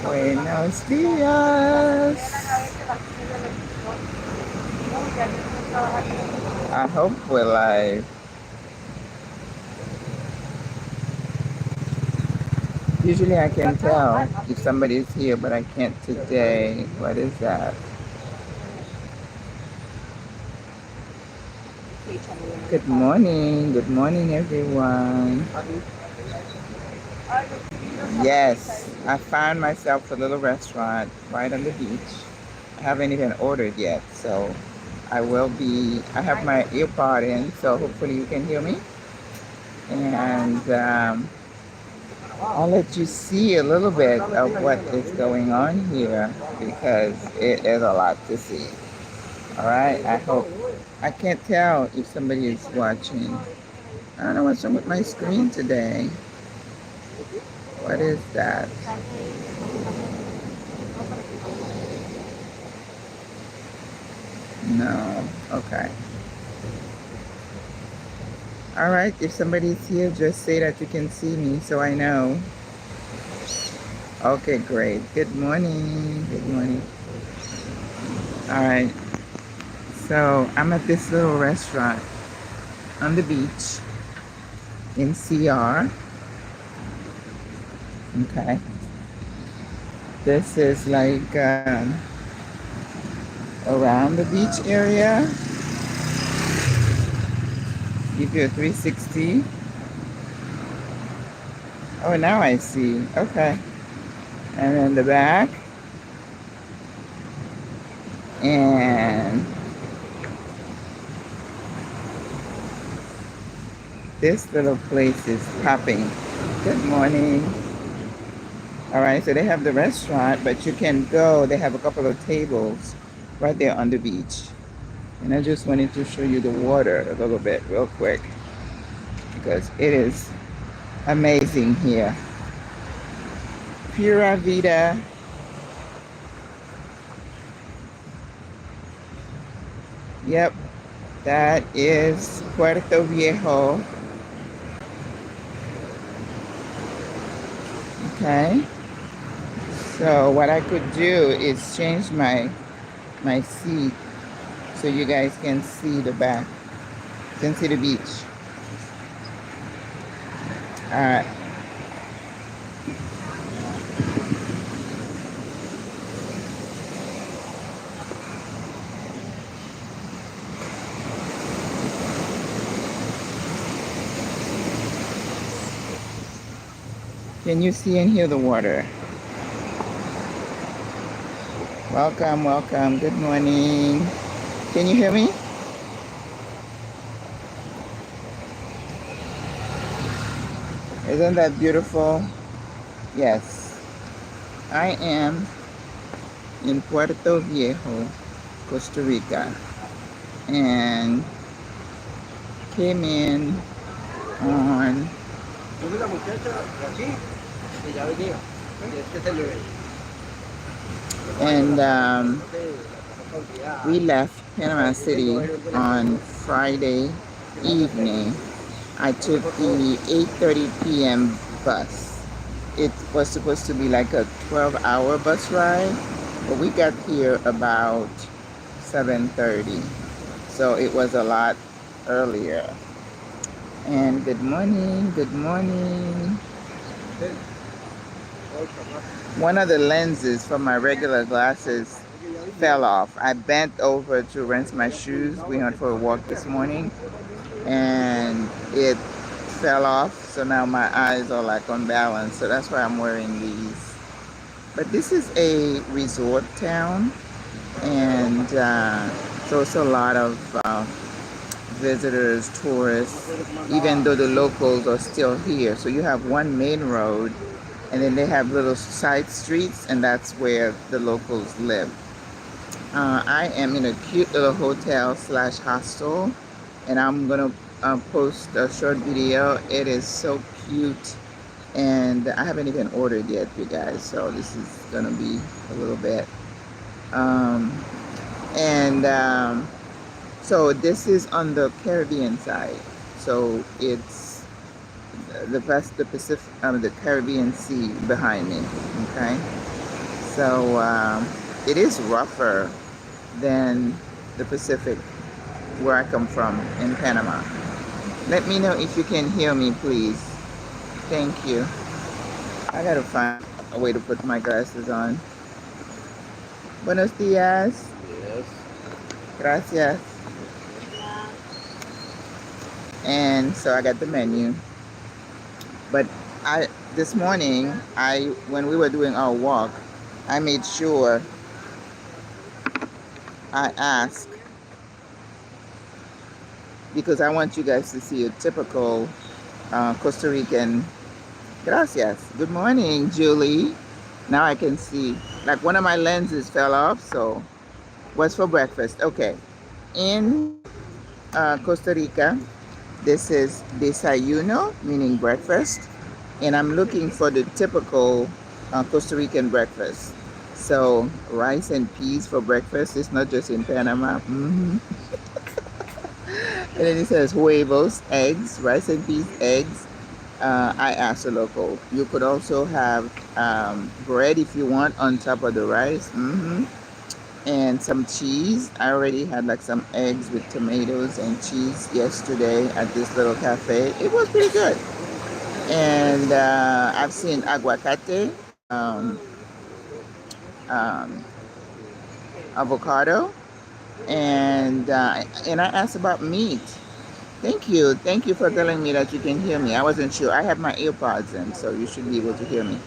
Buenos dias. I hope we're live. Usually I can tell if somebody's here, but I can't today. What is that? Good morning everyone. Yes, I found myself a little restaurant right on the beach. I haven't even ordered yet, so I have my earpod in, so hopefully you can hear me. And I'll let you see a little bit of what is going on here because it is a lot to see. All right, I can't tell if somebody is watching. I don't know what's wrong with my screen today. What is that? No, okay. All right, if somebody's here, just say that you can see me so I know. Okay, great. Good morning. All right, so I'm at this little restaurant on the beach in CR. Okay. This is like around the beach area. Give you a 360. Oh, now I see. Okay. And then the back. And this little place is popping. Good morning. All right, so they have the restaurant, but you can go. They have a couple of tables right there on the beach. And I just wanted to show you the water a little bit real quick because it is amazing here. Pura Vida. Yep, that is Puerto Viejo. Okay. So what I could do is change my seat so you guys can see the back. You can see the beach. All right. Can you see and hear the water? Welcome. Good morning. Can you hear me? Isn't that beautiful? Yes. I am in Puerto Viejo, Costa Rica, and came in on and we left Panama City on Friday evening. I took the 8:30 p.m. bus. It was supposed to be like a 12-hour bus ride, but we got here about 7:30, so it was a lot earlier. And good morning. One of the lenses from my regular glasses fell off. I bent over to rinse my shoes. We went for a walk this morning and it fell off, so now my eyes are like unbalanced, so that's why I'm wearing these. But this is a resort town, and so it's a lot of visitors, tourists, even though the locals are still here. So you have one main road, and then they have little side streets, and that's where the locals live. I am in a cute little hotel / hostel, and I'm gonna post a short video. It is so cute, and I haven't even ordered yet, you guys, so this is gonna be a little bit So this is on the Caribbean side. So it's the Pacific, the Caribbean Sea behind me. Okay. So it is rougher than the Pacific where I come from in Panama. Let me know if you can hear me, please. Thank you. I gotta find a way to put my glasses on. Buenos dias. Yes. Gracias. And so I got the menu. But this morning, when we were doing our walk, I made sure I asked, because I want you guys to see a typical Costa Rican. Gracias. Good morning, Julie. Now I can see. Like one of my lenses fell off, so what's for breakfast? Okay. In Costa Rica, this is desayuno, meaning breakfast. And I'm looking for the typical Costa Rican breakfast. So rice and peas for breakfast. It's not just in Panama. And then it says huevos, eggs, rice and peas, eggs. I asked a local. You could also have bread if you want on top of the rice. And some cheese. I already had like some eggs with tomatoes and cheese yesterday at this little cafe. It was pretty good. And I've seen aguacate, avocado, and I asked about meat. Thank you for telling me that you can hear me. I wasn't sure. I have my earpods in, so you should be able to hear me.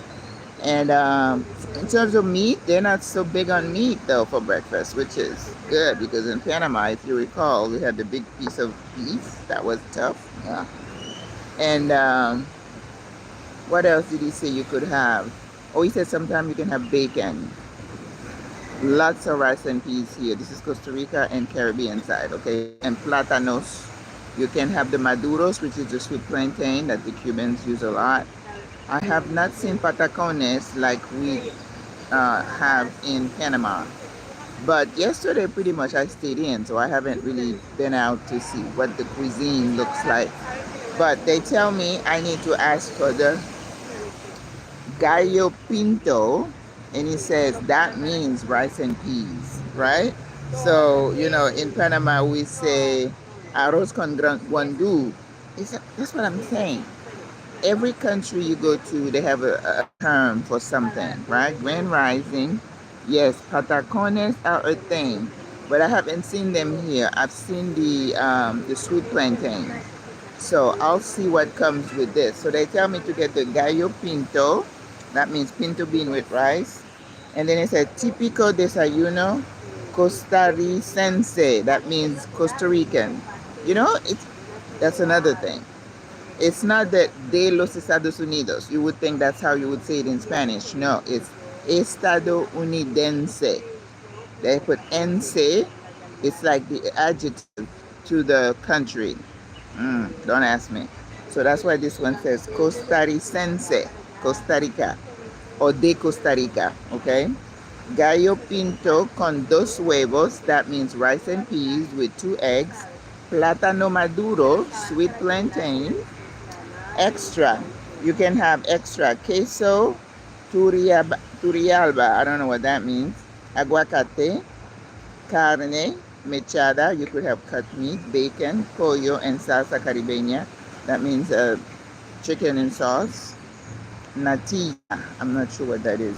And in terms of meat, they're not so big on meat though for breakfast, which is good because in Panama, if you recall, we had the big piece of beef that was tough. Yeah. And what else did he say you could have? Oh, he said sometimes you can have bacon. Lots of rice and peas here. This is Costa Rica and Caribbean side, okay? And platanos. You can have the maduros, which is the sweet plantain that the Cubans use a lot. I have not seen patacones like we have in Panama. But yesterday, pretty much, I stayed in, so I haven't really been out to see what the cuisine looks like. But they tell me I need to ask for the gallo pinto, and he says that means rice and peas, right? So, in Panama, we say arroz con guandú. That's what I'm saying. Every country you go to, they have a term for something, right? Grand rising, yes, patacones are a thing, but I haven't seen them here. I've seen the sweet plantain. So I'll see what comes with this. So they tell me to get the gallo pinto. That means pinto bean with rice. And then it said típico desayuno costarricense. That means Costa Rican. That's another thing. It's not that de los Estados Unidos. You would think that's how you would say it in Spanish. No, it's estadounidense. They put ense. It's like the adjective to the country. Don't ask me. So that's why this one says costarricense, Costa Rica, or de Costa Rica, okay? Gallo pinto con dos huevos, that means rice and peas with 2 eggs. Plátano maduro, sweet plantain. Extra, you can have extra queso, turrialba, I don't know what that means. Aguacate, carne mechada, you could have cut meat, bacon, pollo, and salsa caribeña. That means chicken and sauce. Natilla, I'm not sure what that is,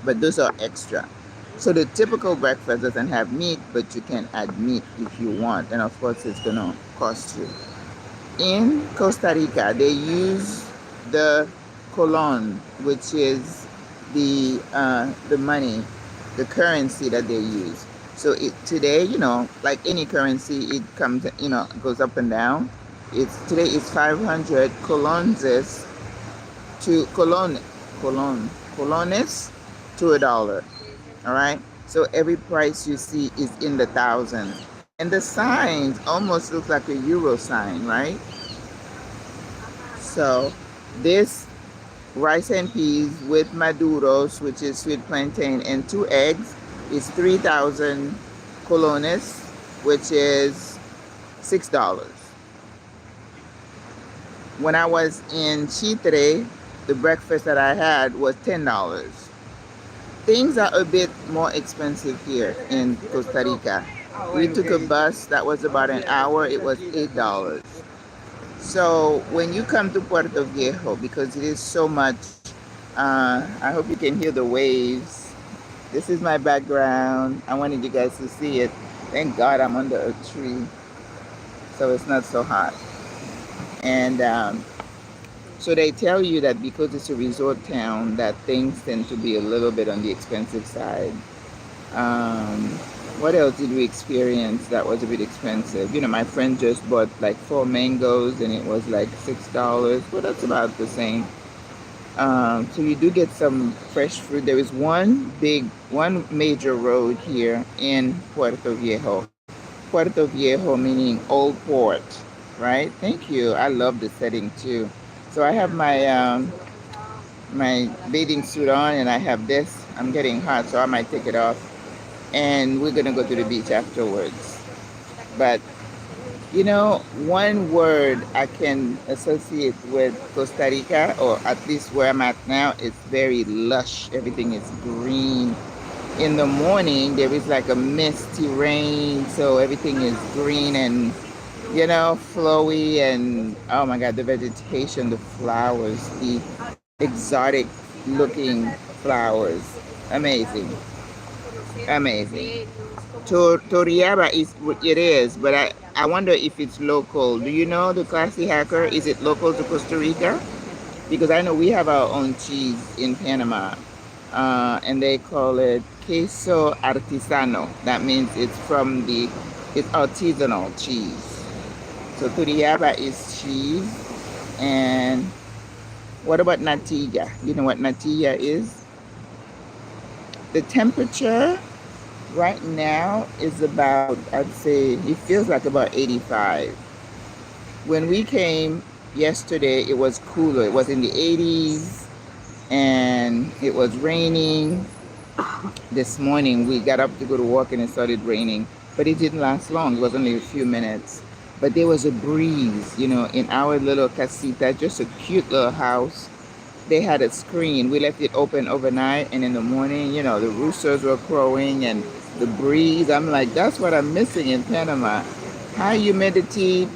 but those are extra. So the typical breakfast doesn't have meat, but you can add meat if you want, and of course it's gonna cost you. In Costa Rica, they use the colon, which is the money, the currency that they use. So today, like any currency, it comes, goes up and down. Today it's 500 colones to colones to $1. All right. So every price you see is in the thousands. And the signs almost look like a euro sign, right? So this rice and peas with maduros, which is sweet plantain, and 2 eggs is 3,000 colones, which is $6. When I was in Chitre, the breakfast that I had was $10. Things are a bit more expensive here in Costa Rica. We took a bus that was about an hour, it was $8. So when you come to Puerto Viejo, because it is so much, I hope you can hear the waves. This is my background. I wanted you guys to see it. Thank God I'm under a tree, so it's not so hot. And so they tell you that because it's a resort town, that things tend to be a little bit on the expensive side. What else did we experience that was a bit expensive? You know, my friend just bought like 4 mangoes and it was like $6. Well, that's about the same. So you do get some fresh fruit. There is one major road here in Puerto Viejo. Puerto Viejo meaning Old Port, right? Thank you. I love the setting too. So I have my bathing suit on and I have this. I'm getting hot, so I might take it off. And we're gonna go to the beach afterwards. But you know, one word I can associate with Costa Rica, or at least where I'm at now, it's very lush. Everything is green. In the morning, there is like a misty rain, so everything is green and, you know, flowy. And oh my God, the vegetation, the flowers, the exotic looking flowers. Amazing. Amazing. Torreaba it is, but I wonder if it's local. Do you know, the classy hacker? Is it local to Costa Rica? Because I know we have our own cheese in Panama, and they call it queso artisano. That means it's artisanal cheese. So Torreaba is cheese. And what about natilla? You know what natilla is? The temperature right now is about, I'd say, it feels like about 85. When we came yesterday, it was cooler. It was in the 80s and it was raining. This morning we got up to go to work and it started raining, but it didn't last long. It was only a few minutes. But there was a breeze, you know, in our little casita, just a cute little house. They had a screen. We left it open overnight, and in the morning, you know, the roosters were crowing and the breeze. I'm like, that's what I'm missing in Panama. High humidity,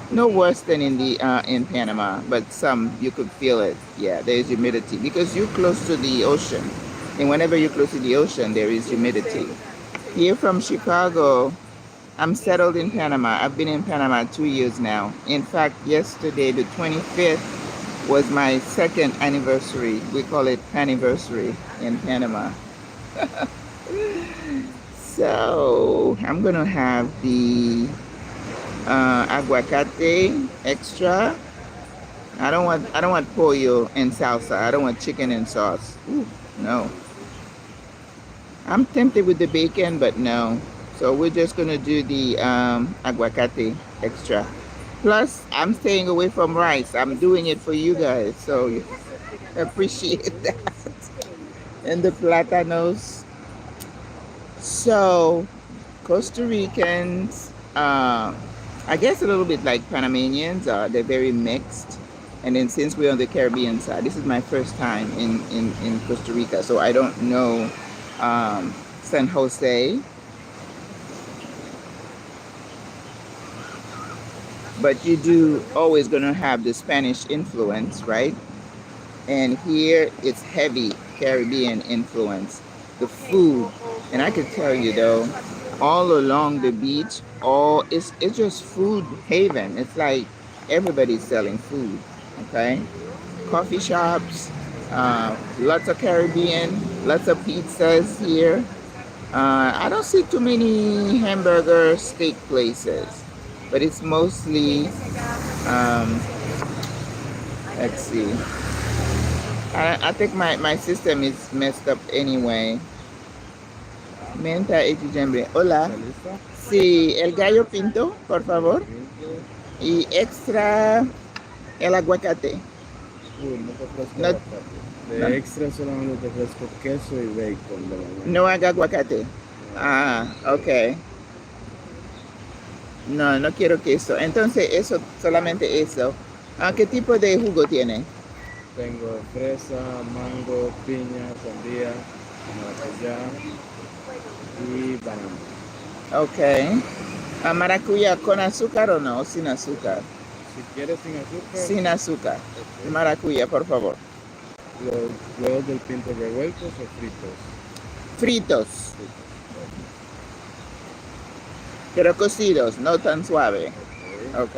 no worse than in Panama, but some you could feel it. Yeah, there is humidity because you're close to the ocean, and whenever you're close to the ocean, there is humidity. Here from Chicago, I'm settled in Panama. I've been in Panama 2 years now. In fact, yesterday, the 25th, was my second anniversary. We call it anniversary in Panama. So I'm gonna have the aguacate extra. I don't want pollo and salsa. I don't want chicken and sauce. Ooh, no. I'm tempted with the bacon, but no. So we're just gonna do the aguacate extra. Plus, I'm staying away from rice. I'm doing it for you guys, so appreciate that. And the platanos. So, Costa Ricans, I guess a little bit like Panamanians, they're very mixed. And then since we're on the Caribbean side, this is my first time in Costa Rica, so I don't know San Jose. But you do always gonna have the Spanish influence, right? And here it's heavy Caribbean influence. The food, and I can tell you though, all along the beach, it's just food haven. It's like everybody's selling food, okay? Coffee shops, lots of Caribbean, lots of pizzas here. I don't see too many hamburger steak places, but it's mostly, let's see. I think my system is messed up anyway. Menta y diciembre. Hola. Sí, el gallo pinto, por favor. Y extra el aguacate. No, de extra solamente te ofrezco queso y bacon. No haga aguacate. Ah, okay. No, no quiero queso. Entonces, eso, solamente eso. ¿Qué tipo de jugo tiene? Tengo fresa, mango, piña, sandía, maracuyá y banana. Ok. ¿Maracuyá con azúcar o no? Sin azúcar. Si quieres sin azúcar, Sin azúcar. ok. Maracuyá, por favor. Los huevos del pinto revueltos o fritos. Fritos, Fritos, pero cocidos, no tan suave. ok. Ok.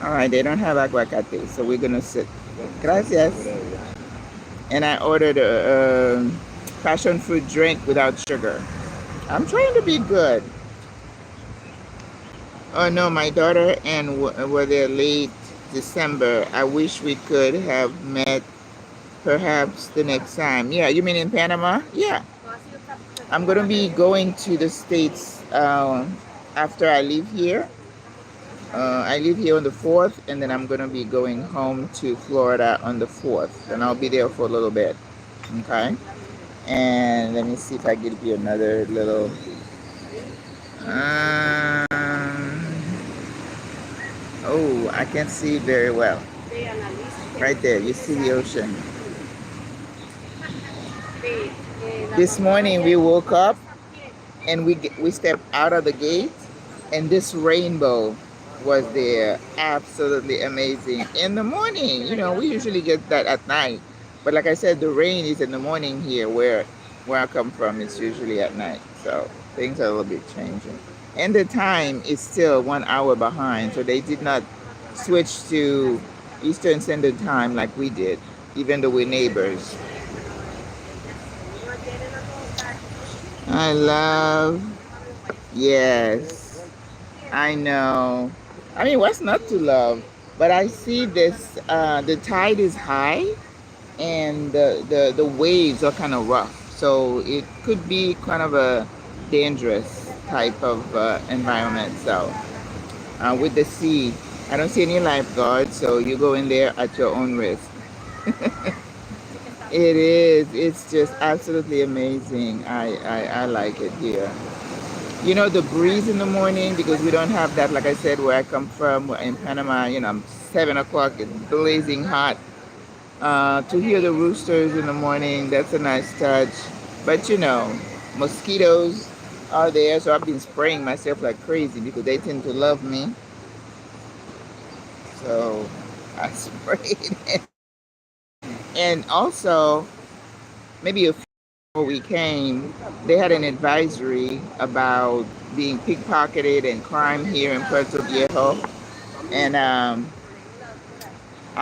All right, they don't have aguacate, so we're gonna sit. Bueno, Gracias. breve. And I ordered a passion fruit drink without sugar. I'm trying to be good. Oh no, my daughter and were there late December. I wish we could have met perhaps the next time. Yeah, you mean in Panama? Yeah. I'm gonna be going to the States after I leave here. I leave here on the 4th, and then I'm gonna be going home to Florida on the 4th, and I'll be there for a little bit. Okay. And let me see if I give you another little. Um, oh, I can't see very well. Right there, you see the ocean. This morning we woke up and we stepped out of the gate, and this rainbow was there. Absolutely amazing. In the morning, we usually get that at night. But like I said, the rain is in the morning here where I come from. It's usually at night. So things are a little bit changing. And the time is still 1 hour behind. So they did not switch to Eastern Standard Time like we did, even though we're neighbors. I love, yes, I know. I mean, what's not to love? But I see this, the tide is high and the waves are kind of rough. So it could be kind of a dangerous type of environment. So with the sea, I don't see any lifeguards, so you go in there at your own risk. It is. It's just absolutely amazing. I like it here. The breeze in the morning, because we don't have that, like I said, where I come from in Panama, 7 o'clock, it's blazing hot. To hear the roosters in the morning, that's a nice touch. But mosquitoes are there, so I've been spraying myself like crazy because they tend to love me. So I sprayed. And also, maybe a few before we came, they had an advisory about being pickpocketed and crime here in Puerto Viejo. And I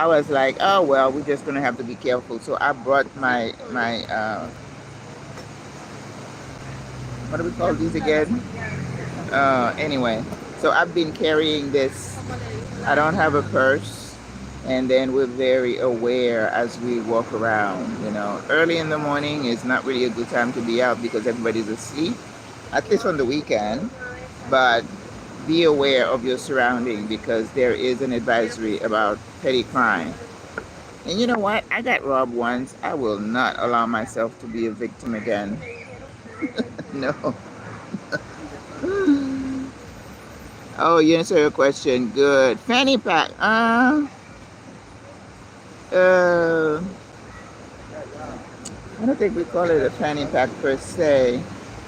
was like, oh, well, we're just going to have to be careful. So I brought my what do we call these again? Anyway, so I've been carrying this. I don't have a purse. And then we're very aware as we walk around. Early in the morning is not really a good time to be out because everybody's asleep, at least on the weekend. But be aware of your surrounding because there is an advisory about petty crime. And you know what? I got robbed once. I will not allow myself to be a victim again. No. Oh, you answered your question. Good. Fanny pack. I don't think we call it a fanny pack per se.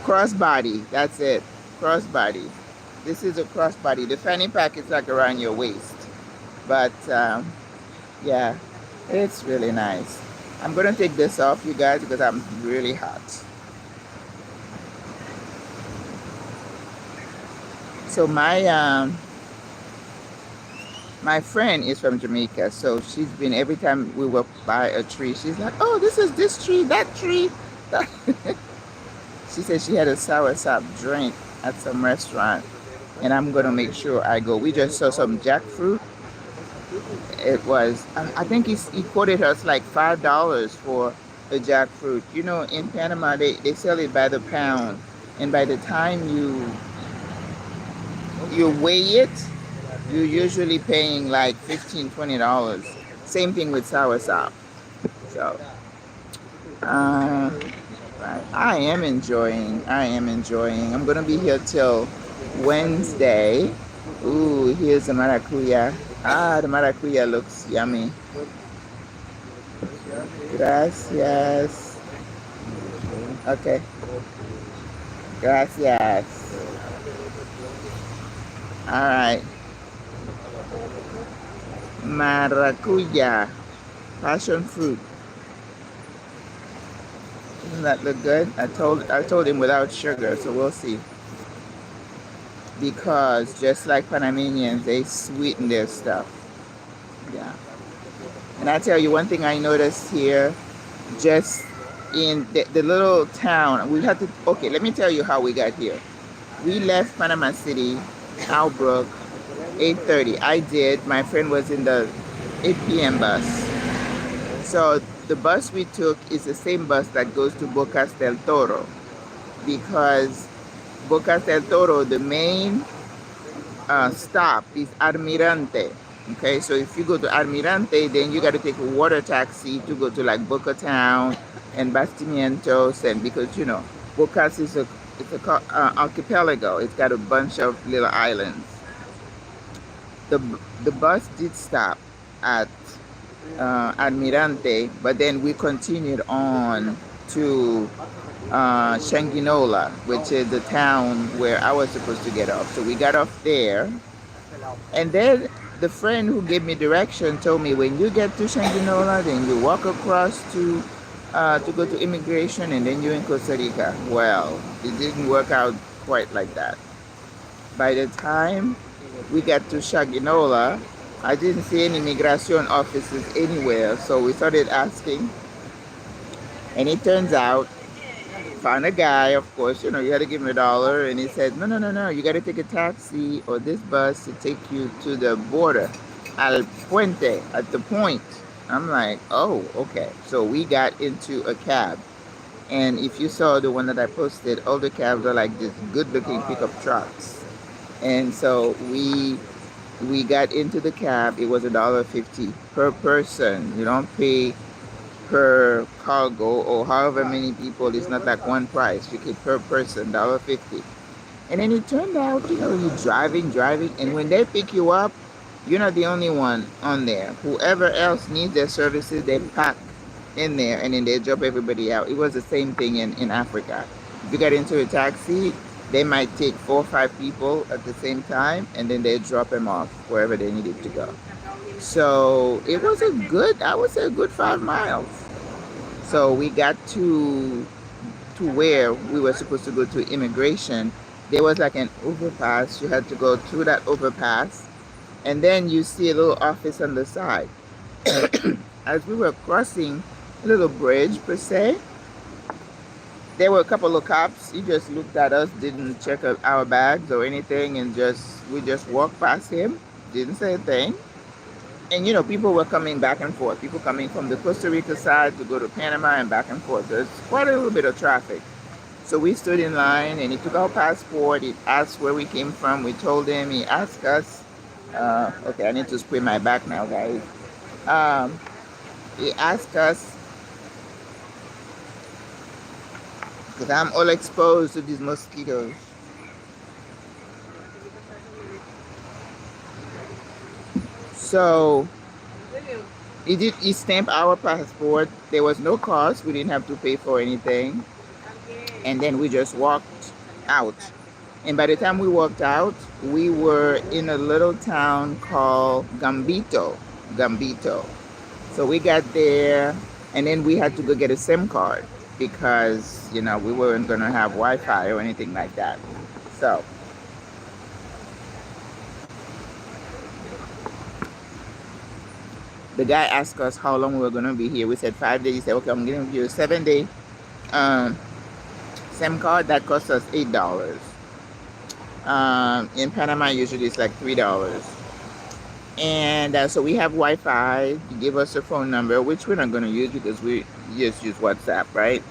Crossbody, that's it. Crossbody. This is a crossbody. The fanny pack is like around your waist. But yeah, it's really nice. I'm going to take this off, you guys, because I'm really hot. So my friend is from Jamaica, so she's been, every time we walk by a tree, she's like, oh, this is this tree, that tree. She said she had a soursop drink at some restaurant, and I'm going to make sure I go. We just saw some jackfruit. It was, I think he quoted us like $5 for a jackfruit. In Panama, they sell it by the pound, and by the time you weigh it, you're usually paying like $15, $20. Same thing with soursop. So, Right. I am enjoying. I am enjoying. I'm gonna be here till Wednesday. Ooh, here's the maracuya. Ah, the maracuya looks yummy. Gracias. Okay. Gracias. All right. Maracuya. Passion fruit. Doesn't that look good? I told him without sugar, so we'll see. Because just like Panamanians, they sweeten their stuff. Yeah. And I tell you one thing I noticed here, just in the little town, we had to, okay, let me tell you how we got here. We left Panama City, Albrook, 8:30. I did. My friend was in the 8 p.m. bus. So the bus we took is the same bus that goes to Bocas del Toro, because Bocas del Toro, the main stop is Almirante. Okay, so if you go to Almirante, then you got to take a water taxi to go to like Boca Town and Bastimientos, and because you know Bocas is a archipelago. It's got a bunch of little islands. The bus did stop at Almirante, but then we continued on to Shanginola, which is the town where I was supposed to get off. So we got off there, and then the friend who gave me direction told me when you get to Shanginola, then you walk across to go to immigration, and then you're in Costa Rica. Well, it didn't work out quite like that. By the time we got to Shanginola, I didn't see any immigration offices anywhere, so we started asking, and it turns out, found a guy, of course, you know, you had to give him $1, and he said, no, you got to take a taxi or this bus to take you to the border, al puente, at the point. I'm like, oh, okay. So we got into a cab, and if you saw the one that I posted, all the cabs are like this good-looking pickup trucks, and so we got into the cab. It was $1.50 per person. You don't pay per cargo or however many people. It's not like one price. You pay per person, $1.50. And then it turned out, you know, you're driving, and when they pick you up, you're not the only one on there. Whoever else needs their services, they pack in there, and then they drop everybody out. It was the same thing in Africa. If you get into a taxi, they might take 4 or 5 people at the same time, and then they drop them off wherever they needed to go. So it was I would say a good 5 miles. So we got to where we were supposed to go to immigration. There was like an overpass. You had to go through that overpass, and then you see a little office on the side. As we were crossing a little bridge per se, there were a couple of cops. He just looked at us, didn't check our bags or anything, and we just walked past him, didn't say a thing. And you know, people were coming back and forth. People coming from the Costa Rica side to go to Panama and back and forth. There's quite a little bit of traffic. So we stood in line, and he took our passport. He asked where we came from. We told him. He asked us. Okay, I need to spray my back now, guys. He asked us, because I'm all exposed to these mosquitoes. So he stamped our passport. There was no cost. We didn't have to pay for anything. And then we just walked out. And by the time we walked out, we were in a little town called Gambito. So we got there, and then we had to go get a SIM card, because, you know, we weren't going to have Wi-Fi or anything like that. So the guy asked us how long we were going to be here. We said 5 days. He said, okay, I'm giving you a 7-day SIM card. That cost us $8. In Panama, usually it's like $3. And so we have Wi-Fi. He gave us a phone number, which we're not going to use because we just use WhatsApp, right?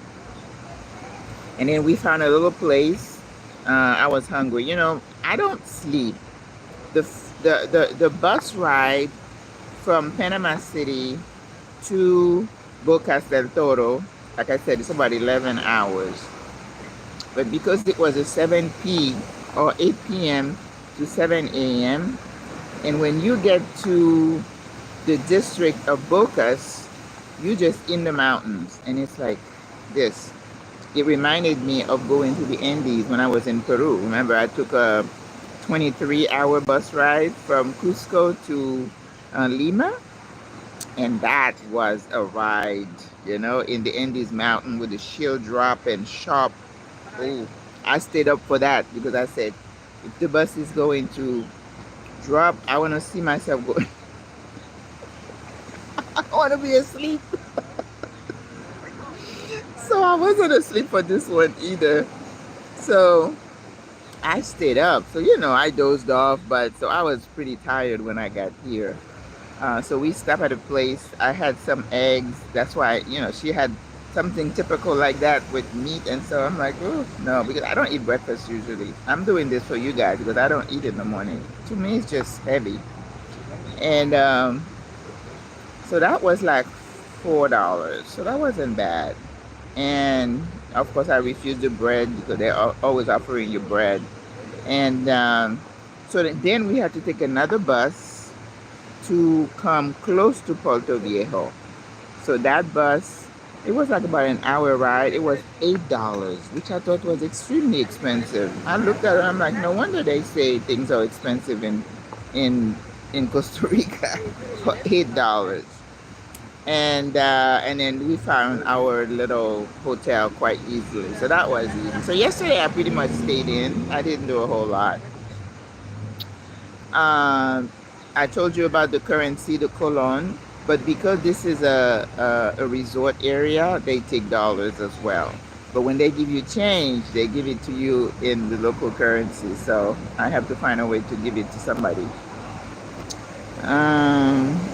And then we found a little place. I was hungry. You know, I don't sleep. The bus ride from Panama City to Bocas del Toro like I said, it's about 11 hours. But because it was a 7 or 8 p.m. to 7 a.m., and when you get to the district of Bocas, you just in the mountains, and it's like this. It reminded me of going to the Andes when I was in Peru. Remember, I took a 23-hour bus ride from Cusco to Lima, and that was a ride, in the Andes mountain with the shield drop and sharp. Oh, I stayed up for that because I said, if the bus is going to drop, I want to see myself going. I want to be asleep. So I wasn't asleep for this one either. So I stayed up. So, I dozed off, but so I was pretty tired when I got here. So we stopped at a place. I had some eggs. That's why, she had something typical like that with meat. And so I'm like, oh, no, because I don't eat breakfast usually. I'm doing this for you guys because I don't eat in the morning. To me, it's just heavy. And so that was like $4. So that wasn't bad. And of course, I refused the bread because they're always offering you bread. And so then we had to take another bus to come close to Puerto Viejo. So that bus, it was like about an hour ride. It was $8, which I thought was extremely expensive. I looked at it, I'm like, no wonder they say things are expensive in Costa Rica for $8. And then we found our little hotel quite easily. So that was easy. So yesterday I pretty much stayed in. I didn't do a whole lot. I told you about the currency, the colon, but because this is a resort area, they take dollars as well. But when they give you change, they give it to you in the local currency. So I have to find a way to give it to somebody.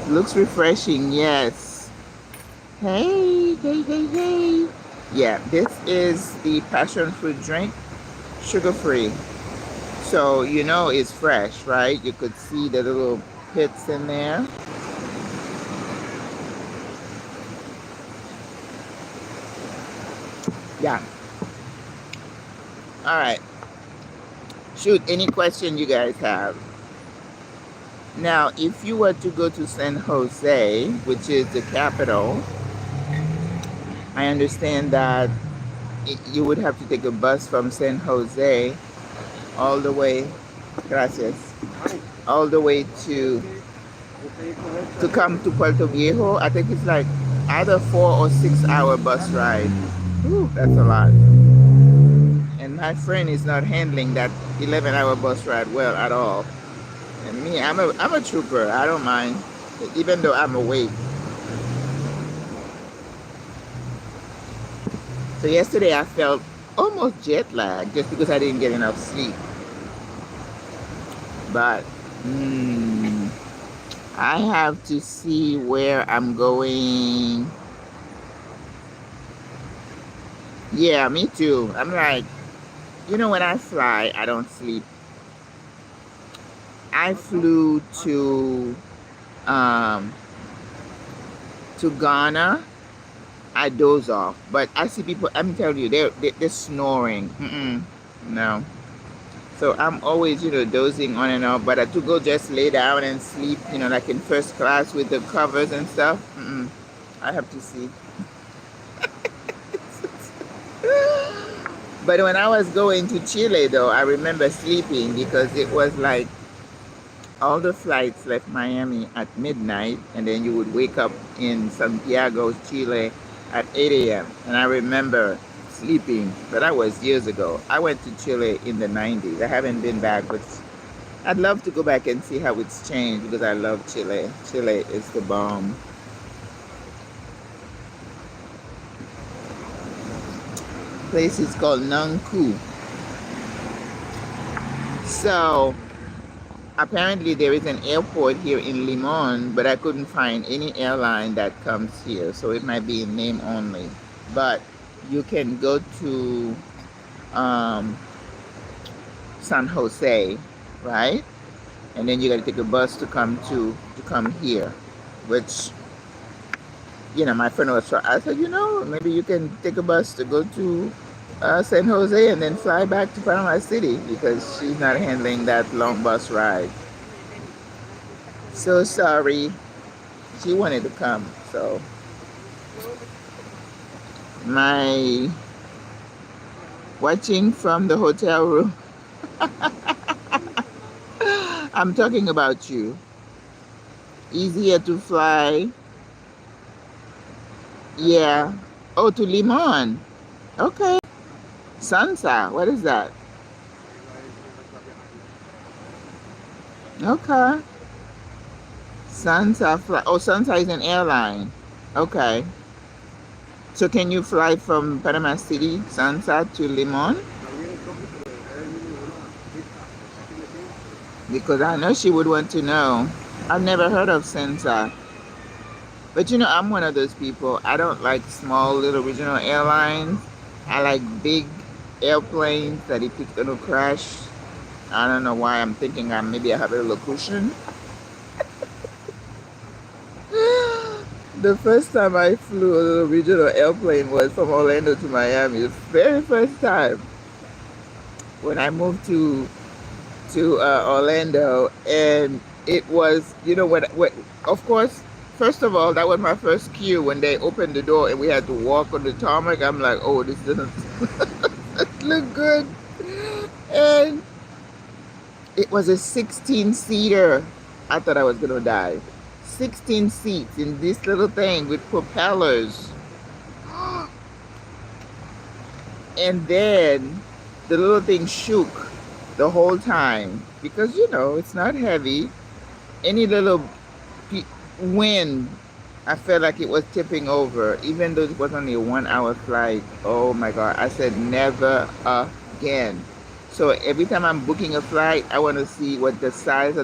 Looks refreshing, yes. Hey. Yeah, this is the passion fruit drink, sugar-free. So, it's fresh, right? You could see the little pits in there. Yeah. All right. Shoot, any question you guys have? Now, if you were to go to San Jose, which is the capital, I understand that you would have to take a bus from San Jose all the way, gracias, all the way to come to Puerto Viejo. I think it's like either 4 or 6 hour bus ride. Whew, that's a lot. And my friend is not handling that 11-hour bus ride well at all. And me, I'm a trooper. I don't mind, even though I'm awake. So yesterday I felt almost jet lag just because I didn't get enough sleep. But I have to see where I'm going. Yeah, me too. I'm like, when I fly, I don't sleep. I flew to Ghana. I doze off, but I see people. I'm telling you, they're snoring. No. So I'm always, dozing on and off. But to go just lay down and sleep, like in first class with the covers and stuff. I have to see. But when I was going to Chile, though, I remember sleeping because it was like all the flights left Miami at midnight, and then you would wake up in Santiago, Chile at 8 a.m. And I remember sleeping, but that was years ago. I went to Chile in the 90s. I haven't been back, but I'd love to go back and see how it's changed because I love Chile. Chile is the bomb. Place is called Nanku. So apparently there is an airport here in Limon, but I couldn't find any airline that comes here, so it might be in name only. But you can go to San Jose, right? And then you got to take a bus to come here, which my friend was trying. I said, maybe you can take a bus to go to San Jose and then fly back to Panama City because she's not handling that long bus ride. So sorry. She wanted to come. So my watching from the hotel room. I'm talking about you. Easier to fly. Yeah. Oh, to Limon. Okay. Sansa. What is that? Okay. Sansa fly. Oh, Sansa is an airline. Okay. So can you fly from Panama City, Sansa to Limon? Because I know she would want to know. I've never heard of Sansa. But I'm one of those people. I don't like small little regional airlines. I like big airplanes that if it's going to crash, I don't know why I'm thinking maybe I have a little cushion. The first time I flew a little regional airplane was from Orlando to Miami. The very first time when I moved to Orlando, and it was when of course, first of all, that was my first cue when they opened the door and we had to walk on the tarmac. I'm like, oh, this doesn't look good. And it was a 16-seater. I thought I was gonna die. 16 seats in this little thing with propellers. And then the little thing shook the whole time because it's not heavy. Any little wind, I felt like it was tipping over, even though it was only a 1-hour flight. Oh my God. I said never again. So every time I'm booking a flight, I want to see what the size of the